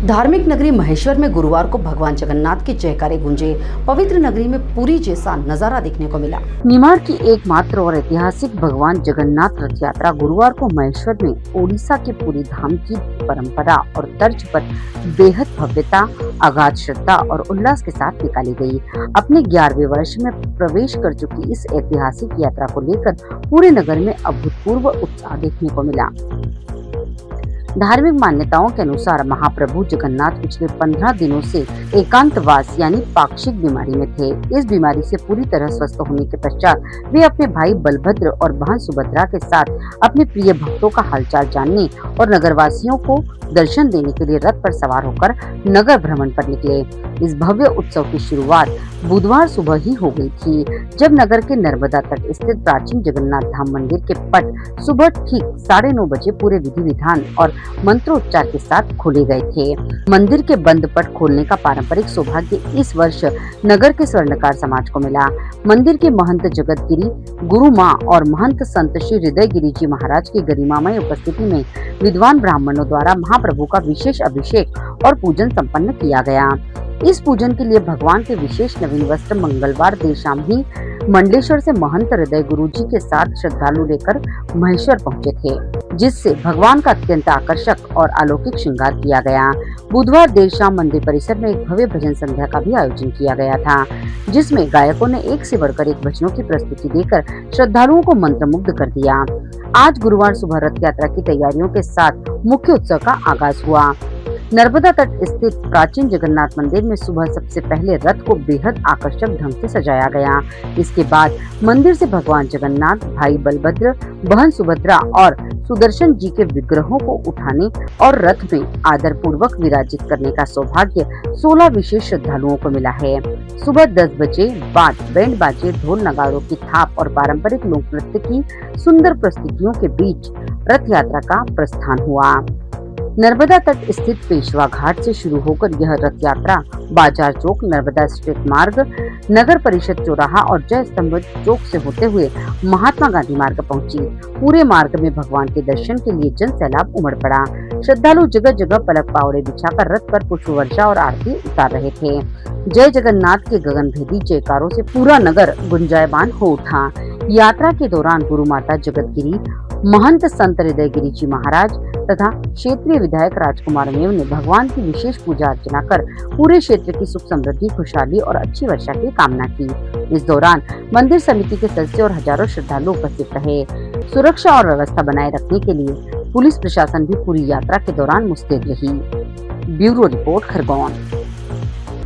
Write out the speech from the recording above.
धार्मिक नगरी महेश्वर में गुरुवार को भगवान जगन्नाथ के जयकारे गूंजे। पवित्र नगरी में पुरी जैसा नजारा देखने को मिला। निमाड़ की एकमात्र और ऐतिहासिक भगवान जगन्नाथ रथ यात्रा गुरुवार को महेश्वर में ओडिशा के पुरी धाम की परंपरा और तर्ज पर बेहद भव्यता, अगाध श्रद्धा और उल्लास के साथ निकाली गई। अपने 11वें वर्ष में प्रवेश कर चुकी इस ऐतिहासिक यात्रा को लेकर पूरे नगर में अभूतपूर्व उत्साह देखने को मिला। धार्मिक मान्यताओं के अनुसार महाप्रभु जगन्नाथ पिछले 15 दिनों से एकांतवास यानी पाक्षिक बीमारी में थे। इस बीमारी से पूरी तरह स्वस्थ होने के पश्चात वे अपने भाई बलभद्र और बहन सुभद्रा के साथ अपने प्रिय भक्तों का हालचाल जानने और नगरवासियों को दर्शन देने के लिए रथ पर सवार होकर नगर भ्रमण पर निकले। इस भव्य उत्सव की शुरुआत बुधवार सुबह ही हो गई थी, जब नगर के नर्मदा तट स्थित प्राचीन जगन्नाथ धाम मंदिर के पट सुबह ठीक 9:30 बजे पूरे विधि विधान और मंत्रोच्चार के साथ खोले गए थे। मंदिर के बंद पट खोलने का पारंपरिक सौभाग्य इस वर्ष नगर के स्वर्णकार समाज को मिला। मंदिर के महंत जगत गिरी गुरु माँ और महंत संत श्री हृदय गिरी जी महाराज की गरिमामय उपस्थिति में विद्वान ब्राह्मणों द्वारा महाप्रभु का विशेष अभिषेक और पूजन संपन्न किया गया। इस पूजन के लिए भगवान के विशेष नवीन वस्त्र मंगलवार देर शाम ही मंडलेश्वर से महंत हृदय गुरु जी के साथ श्रद्धालु लेकर महेश्वर पहुंचे थे, जिससे भगवान का अत्यंत आकर्षक और अलौकिक श्रृंगार किया गया। बुधवार देर शाम मंदिर परिसर में एक भव्य भजन संध्या का भी आयोजन किया गया था, जिसमें गायकों ने एक से बढ़कर एक भजनों की प्रस्तुति देकर श्रद्धालुओं को मंत्रमुग्ध कर दिया। आज गुरुवार सुबह रथ यात्रा की तैयारियों के साथ मुख्य उत्सव का आगाज हुआ। नर्मदा तट स्थित प्राचीन जगन्नाथ मंदिर में सुबह सबसे पहले रथ को बेहद आकर्षक ढंग से सजाया गया। इसके बाद मंदिर से भगवान जगन्नाथ, भाई बलभद्र, बहन सुभद्रा और सुदर्शन जी के विग्रहों को उठाने और रथ में आदर पूर्वक विराजित करने का सौभाग्य 16 विशेष श्रद्धालुओं को मिला है। सुबह 10 बजे बाद बैंड बाजे, ढोल नगाड़ों की थाप और पारंपरिक लोक नृत्य की सुंदर प्रस्तुतियों के बीच रथ यात्रा का प्रस्थान हुआ। नर्मदा तट स्थित पेशवा घाट से शुरू होकर यह रथ यात्रा बाजार चौक, नर्मदा स्टेट मार्ग, नगर परिषद चौराहा और जय स्तंभ चौक से होते हुए महात्मा गांधी मार्ग पहुंची। पूरे मार्ग में भगवान के दर्शन के लिए जन सैलाब उमड़ पड़ा। श्रद्धालु जगह जगह पलक पावड़े बिछाकर रथ पर पुष्प वर्षा और आरती उतार रहे थे। जय जगन्नाथ के गगनभेदी जयकारों से पूरा नगर गुंजायमान हो उठा। यात्रा के दौरान गुरु माता जगतगिरी, महंत संत हृदय गिरी जी महाराज तथा क्षेत्रीय विधायक राजकुमार मेव ने भगवान की विशेष पूजा अर्चना कर पूरे क्षेत्र की सुख समृद्धि, खुशहाली और अच्छी वर्षा की कामना की। इस दौरान मंदिर समिति के सदस्य और हजारों श्रद्धालु उपस्थित रहे। सुरक्षा और व्यवस्था बनाए रखने के लिए पुलिस प्रशासन भी पूरी यात्रा के दौरान मुस्तैद रही। Bureau report, Khargone.